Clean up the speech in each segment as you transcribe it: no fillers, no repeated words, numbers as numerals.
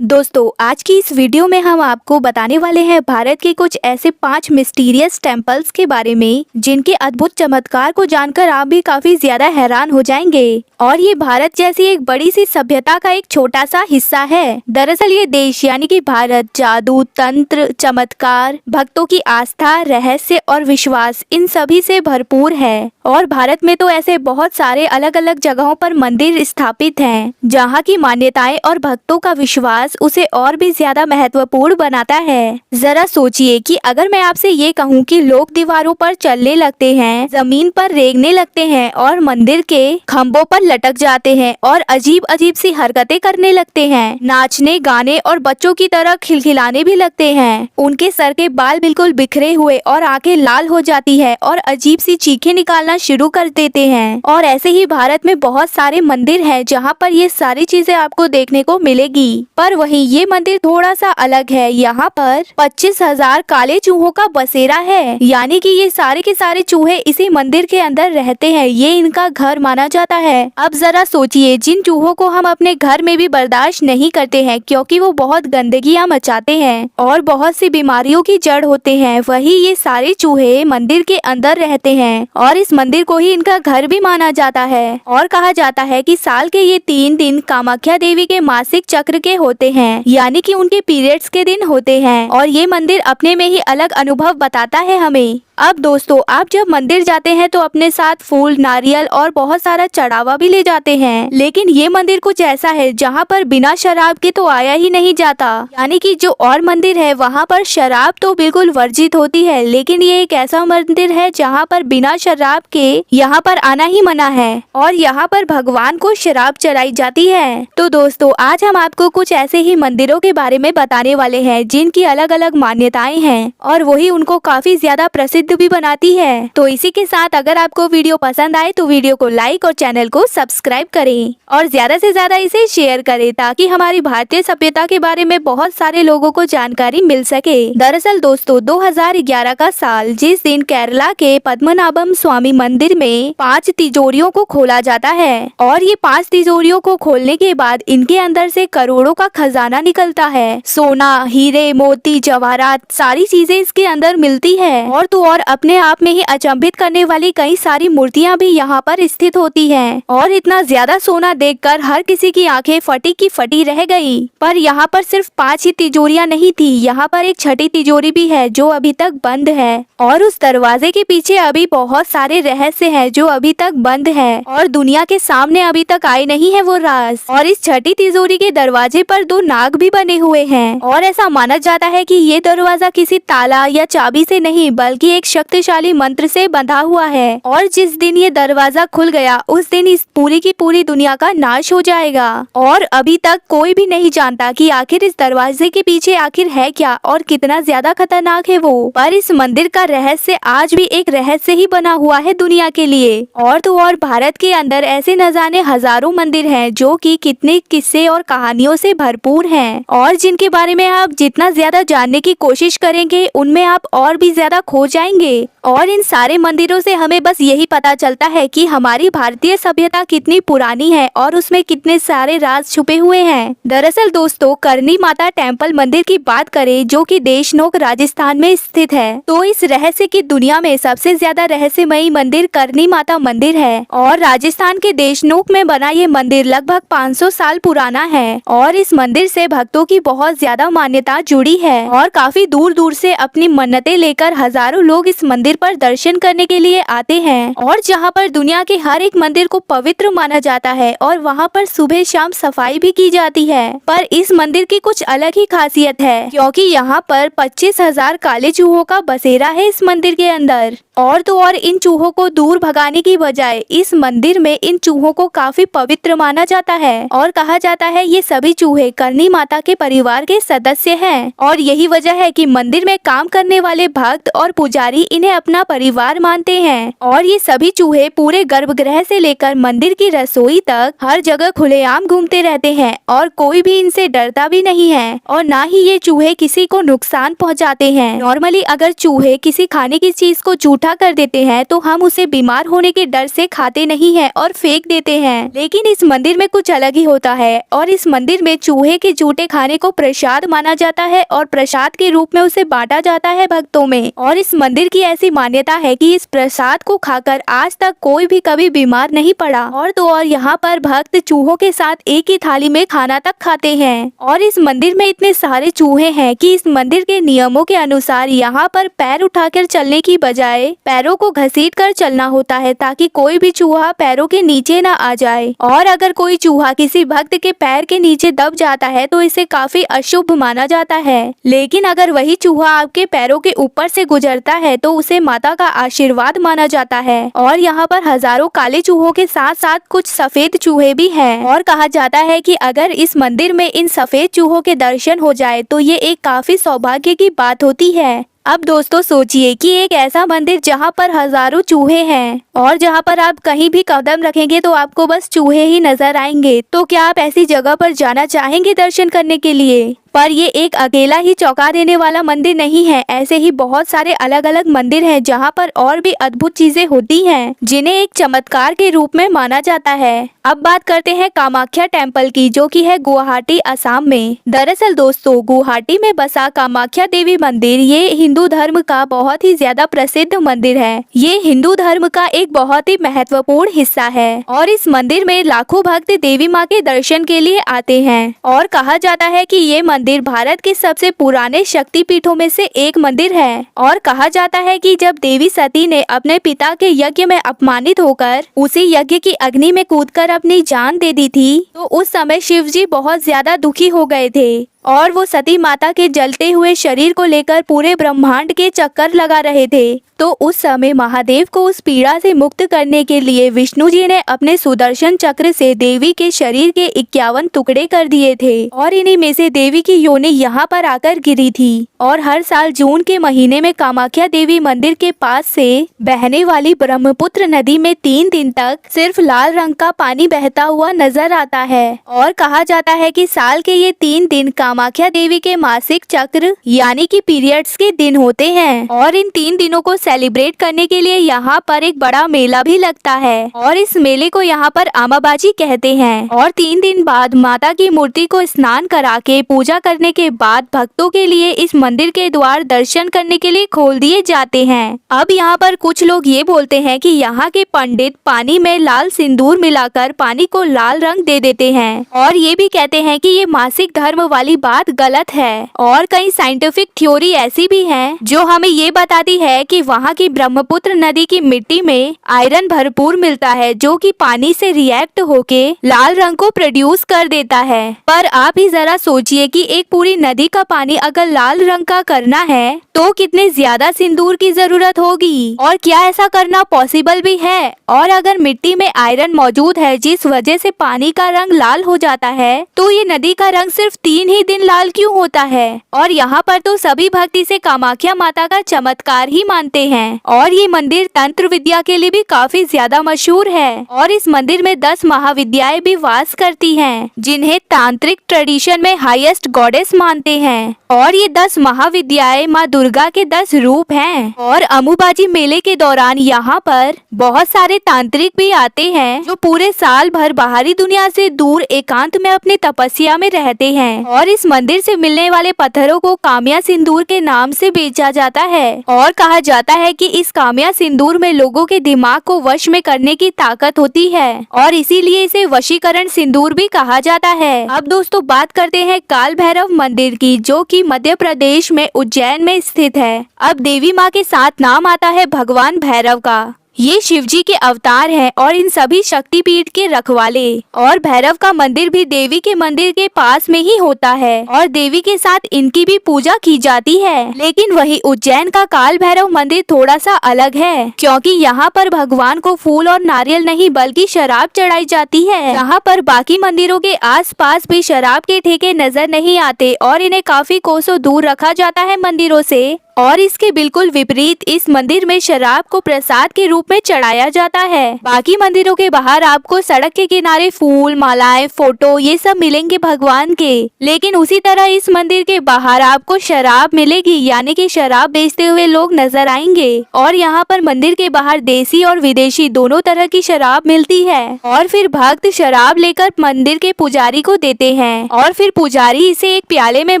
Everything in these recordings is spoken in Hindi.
दोस्तों आज की इस वीडियो में हम आपको बताने वाले हैं भारत के कुछ ऐसे 5 मिस्टीरियस टेम्पल्स के बारे में जिनके अद्भुत चमत्कार को जानकर आप भी काफी ज्यादा हैरान हो जाएंगे। और ये भारत जैसी एक बड़ी सी सभ्यता का एक छोटा सा हिस्सा है। दरअसल ये देश यानी कि भारत जादू, तंत्र, चमत्कार, भक्तों की आस्था, रहस्य और विश्वास इन सभी से भरपूर है। और भारत में तो ऐसे बहुत सारे अलग अलग जगहों पर मंदिर स्थापित हैं जहाँ की मान्यताएं और भक्तों का विश्वास उसे और भी ज्यादा महत्वपूर्ण बनाता है। जरा सोचिए कि अगर मैं आपसे ये कहूँ कि लोग दीवारों पर चलने लगते हैं, जमीन पर रेंगने लगते हैं और मंदिर के खम्भों पर लटक जाते हैं और अजीब अजीब सी हरकतें करने लगते हैं, नाचने गाने और बच्चों की तरह खिलखिलाने भी लगते हैं। उनके सर के बाल बिल्कुल बिखरे हुए और आंखें लाल हो जाती है और अजीब सी चीखें निकालना शुरू कर देते हैं। और ऐसे ही भारत में बहुत सारे मंदिर हैं जहाँ पर ये सारी चीजें आपको देखने को मिलेगी। पर वहीं ये मंदिर थोड़ा सा अलग है। यहाँ पर 25,000 काले चूहों का बसेरा है, यानी कि ये सारे के सारे चूहे इसी मंदिर के अंदर रहते हैं। ये इनका घर माना जाता है। अब जरा सोचिए, जिन चूहों को हम अपने घर में भी बर्दाश्त नहीं करते हैं क्योंकि वो बहुत गंदगियाँ मचाते हैं और बहुत सी बीमारियों की जड़ होते हैं, वही ये सारे चूहे मंदिर के अंदर रहते हैं और इस मंदिर को ही इनका घर भी माना जाता है। और कहा जाता है कि साल के ये 3 दिन कामाख्या देवी के मासिक चक्र के होते हैं, यानी कि उनके पीरियड्स के दिन होते हैं। और ये मंदिर अपने में ही अलग अनुभव बताता है हमें। अब दोस्तों, आप जब मंदिर जाते हैं तो अपने साथ फूल, नारियल और बहुत सारा चढ़ावा भी ले जाते हैं, लेकिन ये मंदिर कुछ ऐसा है जहाँ पर बिना शराब के तो आया ही नहीं जाता। यानी कि जो और मंदिर है वहाँ पर शराब तो बिल्कुल वर्जित होती है, लेकिन ये एक ऐसा मंदिर है जहाँ पर बिना शराब के यहाँ पर आना ही मना है और यहाँ पर भगवान को शराब चढ़ाई जाती है। तो दोस्तों, आज हम आपको कुछ ऐसे ही मंदिरों के बारे में बताने वाले हैं जिनकी अलग अलग मान्यताएं हैं और वही उनको काफी ज्यादा प्रसिद्ध भी बनाती है। तो इसी के साथ अगर आपको वीडियो पसंद आए तो वीडियो को लाइक और चैनल को सब्सक्राइब करें और ज्यादा से ज्यादा इसे शेयर करें ताकि हमारी भारतीय सभ्यता के बारे में बहुत सारे लोगों को जानकारी मिल सके। दरअसल दोस्तों, 2011 का साल जिस दिन केरला के पद्मनाभम स्वामी मंदिर में 5 तिजोरियों को खोला जाता है और ये 5 तिजोरियों को खोलने के बाद इनके अंदर से करोड़ों का खजाना निकलता है। सोना, हीरे, मोती, जवाहरात सारी चीजें इसके अंदर मिलती है। और तो और अपने आप में ही अचंभित करने वाली कई सारी मूर्तियां भी यहाँ पर स्थित होती हैं। और इतना ज्यादा सोना देखकर हर किसी की आंखें फटी की फटी रह गई। पर यहाँ पर सिर्फ 5 ही तिजोरियां नहीं थी, यहाँ पर एक छठी तिजोरी भी है जो अभी तक बंद है और उस दरवाजे के पीछे अभी बहुत सारे रहस्य हैं जो अभी तक बंद है और दुनिया के सामने अभी तक आए नहीं है वो राज। और इस छठी तिजोरी के दरवाजे पर 2 नाग भी बने हुए हैं और ऐसा माना जाता है कि ये दरवाजा किसी ताला या चाबी से नहीं बल्कि एक शक्तिशाली मंत्र से बंधा हुआ है और जिस दिन ये दरवाजा खुल गया उस दिन इस पूरी की पूरी दुनिया का नाश हो जाएगा। और अभी तक कोई भी नहीं जानता कि आखिर इस दरवाजे के पीछे आखिर है क्या और कितना ज्यादा खतरनाक है वो। पर इस मंदिर का रहस्य आज भी एक रहस्य ही बना हुआ है दुनिया के लिए। और तो और भारत के अंदर ऐसे न जाने हजारों मंदिर हैं जो कि कितने किस्से और कहानियों से भरपूर हैं और जिनके बारे में आप जितना ज्यादा जानने की कोशिश करेंगे उनमें आप और भी ज्यादा खो जाएंगे। और इन सारे मंदिरों से हमें बस यही पता चलता है कि हमारी भारतीय सभ्यता कितनी पुरानी है और उसमें कितने सारे राज छुपे हुए हैं। दरअसल दोस्तों, करनी माता टेम्पल मंदिर की बात करें जो कि देशनोक राजस्थान में स्थित है, तो इस रहस्य की दुनिया में सबसे ज्यादा रहस्यमयी मंदिर करनी माता मंदिर है। और राजस्थान के देशनोक में बना ये मंदिर लगभग 500 साल पुराना है और इस मंदिर से भक्तों की बहुत ज्यादा मान्यता जुड़ी है और काफी दूर दूर से अपनी मन्नतें लेकर हजारों लोग इस मंदिर पर दर्शन करने के लिए आते हैं। और जहां पर दुनिया के हर एक मंदिर को पवित्र माना जाता है और वहां पर सुबह शाम सफाई भी की जाती है। पर इस मंदिर की कुछ अलग ही खासियत है क्योंकि यहाँ पर 25,000 काले चूहों का बसेरा है इस मंदिर के अंदर। और तो और इन चूहों को दूर भगाने की बजाय इस मंदिर में इन चूहों को काफी पवित्र माना जाता है और कहा जाता है ये सभी चूहे करनी माता के परिवार के सदस्य हैं। और यही वजह है कि मंदिर में काम करने वाले भक्त और पुजारी पुजारी इन्हें अपना परिवार मानते हैं और ये सभी चूहे पूरे गर्भगृह से लेकर मंदिर की रसोई तक हर जगह खुलेआम घूमते रहते हैं और कोई भी इनसे डरता भी नहीं है और ना ही ये चूहे किसी को नुकसान पहुंचाते हैं। नॉर्मली अगर चूहे किसी खाने की चीज को जूठा कर देते हैं तो हम उसे बीमार होने के डर से खाते नहीं हैं और फेंक देते हैं, लेकिन इस मंदिर में कुछ अलग ही होता है और इस मंदिर में चूहे के जूठे खाने को प्रसाद माना जाता है और प्रसाद के रूप में उसे बांटा जाता है भक्तों में। और इस मंदिर की ऐसी मान्यता है कि इस प्रसाद को खाकर आज तक कोई भी कभी बीमार नहीं पड़ा। और तो और यहाँ पर भक्त चूहों के साथ एक ही थाली में खाना तक खाते हैं। और इस मंदिर में इतने सारे चूहे हैं कि इस मंदिर के नियमों के अनुसार यहाँ पर पैर उठाकर चलने की बजाय पैरों को घसीट कर चलना होता है ताकि कोई भी चूहा पैरों के नीचे ना आ जाए। और अगर कोई चूहा किसी भक्त के पैर के नीचे दब जाता है तो इसे काफी अशुभ माना जाता है, लेकिन अगर वही चूहा आपके पैरों के ऊपर से गुजरता है तो उसे माता का आशीर्वाद माना जाता है। और यहाँ पर हजारों काले चूहों के साथ साथ कुछ सफेद चूहे भी हैं और कहा जाता है कि अगर इस मंदिर में इन सफेद चूहों के दर्शन हो जाए तो ये एक काफी सौभाग्य की बात होती है। अब दोस्तों सोचिए कि एक ऐसा मंदिर जहाँ पर हजारों चूहे हैं और जहाँ पर आप कहीं भी कदम रखेंगे तो आपको बस चूहे ही नजर आएंगे, तो क्या आप ऐसी जगह पर जाना चाहेंगे दर्शन करने के लिए? पर ये एक अकेला ही चौंका देने वाला मंदिर नहीं है, ऐसे ही बहुत सारे अलग अलग मंदिर हैं जहाँ पर और भी अद्भुत चीजें होती हैं जिन्हें एक चमत्कार के रूप में माना जाता है। अब बात करते हैं कामाख्या टेम्पल की, जो कि है गुवाहाटी असम में। दरअसल दोस्तों गुवाहाटी में बसा कामाख्या देवी मंदिर ये हिंदू धर्म का बहुत ही ज्यादा प्रसिद्ध मंदिर है। ये हिंदू धर्म का एक बहुत ही महत्वपूर्ण हिस्सा है और इस मंदिर में लाखों भक्त देवी माँ के दर्शन के लिए आते हैं। और कहा जाता है कि ये मंदिर भारत के सबसे पुराने शक्तिपीठों में से एक मंदिर है। और कहा जाता है कि जब देवी सती ने अपने पिता के यज्ञ में अपमानित होकर उसी यज्ञ की अग्नि में कूदकर अपनी जान दे दी थी तो उस समय शिव जी बहुत ज्यादा दुखी हो गए थे और वो सती माता के जलते हुए शरीर को लेकर पूरे ब्रह्मांड के चक्कर लगा रहे थे। तो उस समय महादेव को उस पीड़ा से मुक्त करने के लिए विष्णु जी ने अपने सुदर्शन चक्र से देवी के शरीर के 51 टुकड़े कर दिए थे और इन्हीं में से देवी की योनि यहाँ पर आकर गिरी थी। और हर साल जून के महीने में कामाख्या देवी मंदिर के पास से बहने वाली ब्रह्मपुत्र नदी में 3 दिन तक सिर्फ लाल रंग का पानी बहता हुआ नजर आता है। और कहा जाता है कि साल के ये 3 दिन कामाख्या देवी के मासिक चक्र यानी कि पीरियड्स के दिन होते हैं और इन 3 दिनों को सेलिब्रेट करने के लिए यहाँ पर एक बड़ा मेला भी लगता है और इस मेले को यहाँ पर अमाबाजी कहते हैं। और 3 दिन बाद माता की मूर्ति को स्नान करा के पूजा करने के बाद भक्तों के लिए इस मंदिर के द्वार दर्शन करने के लिए खोल दिए जाते हैं। अब यहाँ पर कुछ लोग ये बोलते हैं कि यहाँ के पंडित पानी में लाल सिंदूर मिलाकर पानी को लाल रंग दे देते हैं और ये भी कहते हैं कि ये मासिक धर्म वाली बात गलत है। और कई साइंटिफिक थ्योरी ऐसी भी है जो हमें ये बताती है कि वहाँ की ब्रह्मपुत्र नदी की मिट्टी में आयरन भरपूर मिलता है जो कि पानी से रिएक्ट होके लाल रंग को प्रोड्यूस कर देता है। पर आप ही जरा सोचिए कि एक पूरी नदी का पानी अगर लाल रंग का करना है तो कितने ज्यादा सिंदूर की जरूरत होगी और क्या ऐसा करना पॉसिबल भी है? और अगर मिट्टी में आयरन मौजूद है जिस वजह से पानी का रंग लाल हो जाता है तो ये नदी का रंग सिर्फ 3 ही दिन लाल क्यों होता है? और यहाँ पर तो सभी भक्त इसे कामाख्या माता का चमत्कार ही मानते हैं। और ये मंदिर तंत्र विद्या के लिए भी काफी ज्यादा मशहूर है और इस मंदिर में 10 महाविद्याएं भी वास करती हैं जिन्हें तांत्रिक ट्रेडिशन में हाईएस्ट गॉडेस मानते हैं। और ये 10 महाविद्याएं माँ दुर्गा के 10 रूप हैं। और अम्बुबाची मेले के दौरान यहाँ पर बहुत सारे तांत्रिक भी आते हैं जो पूरे साल भर बाहरी दुनिया से दूर एकांत में अपनी तपस्या में रहते हैं। और इस मंदिर से मिलने वाले पत्थरों को काम्या सिंदूर के नाम से बेचा जाता है और कहा जाता है कि इस काम्या सिंदूर में लोगों के दिमाग को वश में करने की ताकत होती है और इसीलिए इसे वशीकरण सिंदूर भी कहा जाता है। अब दोस्तों बात करते हैं काल भैरव मंदिर की, जो कि मध्य प्रदेश में उज्जैन में स्थित है। अब देवी माँ के साथ नाम आता है भगवान भैरव का। ये शिव जी के अवतार हैं और इन सभी शक्तिपीठ के रखवाले। और भैरव का मंदिर भी देवी के मंदिर के पास में ही होता है और देवी के साथ इनकी भी पूजा की जाती है। लेकिन वही उज्जैन का काल भैरव मंदिर थोड़ा सा अलग है क्योंकि यहाँ पर भगवान को फूल और नारियल नहीं बल्कि शराब चढ़ाई जाती है। यहाँ पर बाकी मंदिरों के आसपास भी शराब के ठेके नजर नहीं आते और इन्हें काफी कोसों दूर रखा जाता है मंदिरों से। और इसके बिल्कुल विपरीत इस मंदिर में शराब को प्रसाद के रूप में चढ़ाया जाता है। बाकी मंदिरों के बाहर आपको सड़क के किनारे फूल, मालाएं, फोटो ये सब मिलेंगे भगवान के, लेकिन उसी तरह इस मंदिर के बाहर आपको शराब मिलेगी, यानी कि शराब बेचते हुए लोग नजर आएंगे। और यहाँ पर मंदिर के बाहर देसी और विदेशी दोनों तरह की शराब मिलती है और फिर भक्त शराब लेकर मंदिर के पुजारी को देते हैं और फिर पुजारी इसे एक प्याले में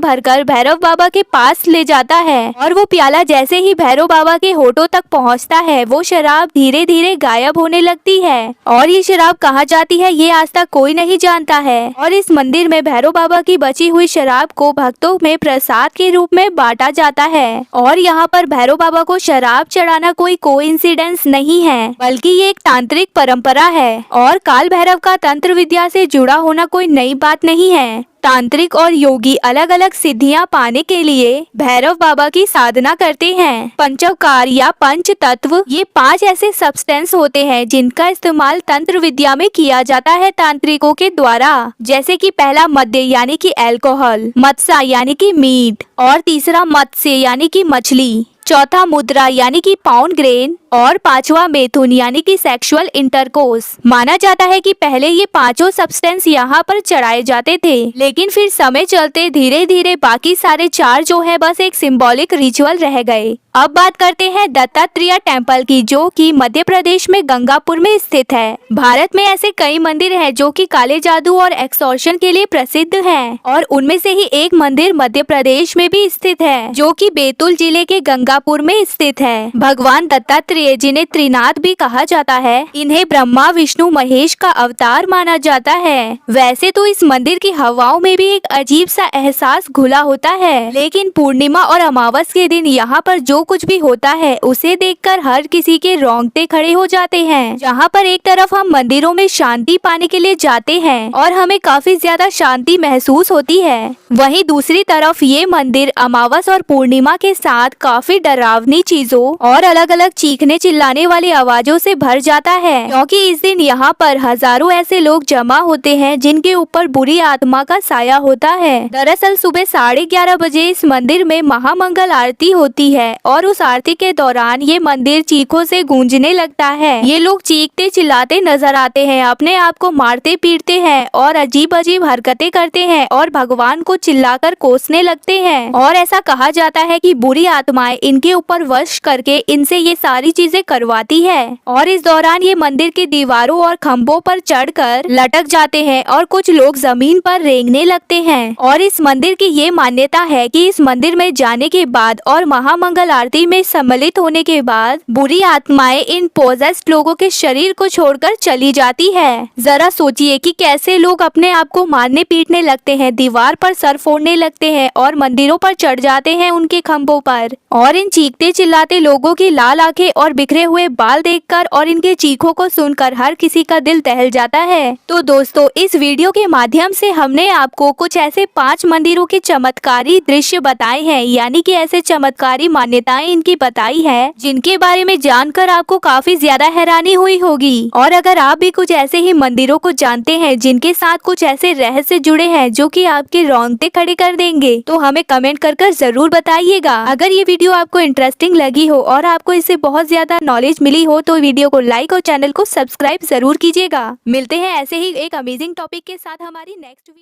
भरकर भैरव बाबा के पास ले जाता है और वो प्याला जैसे ही भैरव बाबा के होठों तक पहुँचता है वो शराब धीरे धीरे गायब होने लगती है और ये शराब कहाँ जाती है ये आज तक कोई नहीं जानता है। और इस मंदिर में भैरव बाबा की बची हुई शराब को भक्तों में प्रसाद के रूप में बांटा जाता है और यहाँ पर भैरव बाबा को शराब चढ़ाना कोई कोइंसिडेंस नहीं है, बल्कि ये एक तांत्रिक परंपरा है और काल भैरव का तंत्र विद्या से जुड़ा होना कोई नई बात नहीं है। तांत्रिक और योगी अलग अलग सिद्धियां पाने के लिए भैरव बाबा की साधना करते हैं। पंचवकार या पंच तत्व ये 5 ऐसे सब्सटेंस होते हैं जिनका इस्तेमाल तंत्र विद्या में किया जाता है तांत्रिकों के द्वारा, जैसे कि पहला मद्य यानी कि अल्कोहल, मत्सा यानी कि मीट और तीसरा मत्स्य यानी कि मछली, चौथा मुद्रा यानी कि पाउंड ग्रेन और पांचवा मैथुन यानी कि सेक्सुअल इंटरकोर्स। माना जाता है कि पहले ये 5 सब्सटेंस यहाँ पर चढ़ाए जाते थे, लेकिन फिर समय चलते धीरे धीरे बाकी सारे 4 जो है बस एक सिंबॉलिक रिचुअल रह गए। अब बात करते हैं दत्तात्रेय टेम्पल की, जो कि मध्य प्रदेश में गंगापुर में स्थित है। भारत में ऐसे कई मंदिर हैं जो कि काले जादू और एक्सॉर्शन के लिए प्रसिद्ध हैं और उनमें से ही एक मंदिर मध्य प्रदेश में भी स्थित है जो कि बैतूल जिले के गंगापुर में स्थित है। भगवान दत्तात्रेय जिन्हें त्रिनाथ भी कहा जाता है, इन्हें ब्रह्मा विष्णु महेश का अवतार माना जाता है। वैसे तो इस मंदिर की हवाओं में भी एक अजीब सा एहसास घुला होता है, लेकिन पूर्णिमा और अमावस के दिन यहाँ पर जो कुछ भी होता है उसे देखकर हर किसी के रोंगटे खड़े हो जाते हैं। जहाँ पर एक तरफ हम मंदिरों में शांति पाने के लिए जाते हैं और हमें काफी ज्यादा शांति महसूस होती है, वहीं दूसरी तरफ ये मंदिर अमावस और पूर्णिमा के साथ काफी डरावनी चीजों और अलग अलग चीखने चिल्लाने वाली आवाजों से भर जाता है, क्योंकि इस दिन यहाँ पर हजारों ऐसे लोग जमा होते हैं जिनके ऊपर बुरी आत्मा का साया होता है। दरअसल सुबह 11:30 बजे इस मंदिर में महामंगल आरती होती है और उस आरती के दौरान ये मंदिर चीखों से गूंजने लगता है। ये लोग चीखते चिल्लाते नजर आते हैं, अपने आप को मारते पीटते हैं और अजीब अजीब हरकतें करते हैं और भगवान को चिल्लाकर कोसने लगते हैं और ऐसा कहा जाता है कि बुरी आत्माएं इनके ऊपर वश करके इनसे ये सारी चीजें करवाती है और इस दौरान ये मंदिर की दीवारों और खम्भों पर चढ़कर लटक जाते हैं और कुछ लोग जमीन पर रेंगने लगते हैं। और इस मंदिर की ये मान्यता है कि इस मंदिर में जाने के बाद और महामंगल आरती में सम्मिलित होने के बाद बुरी आत्माएं इन पोजेस्ड लोगों के शरीर को छोड़कर चली जाती है। जरा सोचिए कि कैसे लोग अपने आप को मारने पीटने लगते हैं, दीवार पर सर फोड़ने लगते हैं और मंदिरों पर चढ़ जाते हैं उनके खम्भों पर। और इन चीखते चिल्लाते लोगों की लाल आंखें और बिखरे हुए बाल देखकर और इनके चीखों को सुनकर हर किसी का दिल दहल जाता है। तो दोस्तों, इस वीडियो के माध्यम से हमने आपको कुछ ऐसे 5 मंदिरों के चमत्कारी दृश्य बताए हैं, यानी कि ऐसे चमत्कारी मान्यताएं इनकी बताई है जिनके बारे में जानकर आपको काफी ज्यादा हैरानी हुई होगी। और अगर आप भी कुछ ऐसे ही मंदिरों को जानते हैं जिनके साथ कुछ ऐसे रहस्य जुड़े हैं जो कि आपके रोंगटे खड़े कर देंगे, तो हमें कमेंट कर जरूर बताइएगा। अगर ये वीडियो आपको इंटरेस्टिंग लगी हो और आपको इससे बहुत ज्यादा नॉलेज मिली हो तो वीडियो को लाइक और चैनल को सब्सक्राइब जरूर कीजिएगा। मिलते हैं ऐसे ही एक अमेजिंग टॉपिक के साथ हमारी नेक्स्ट वीडियो।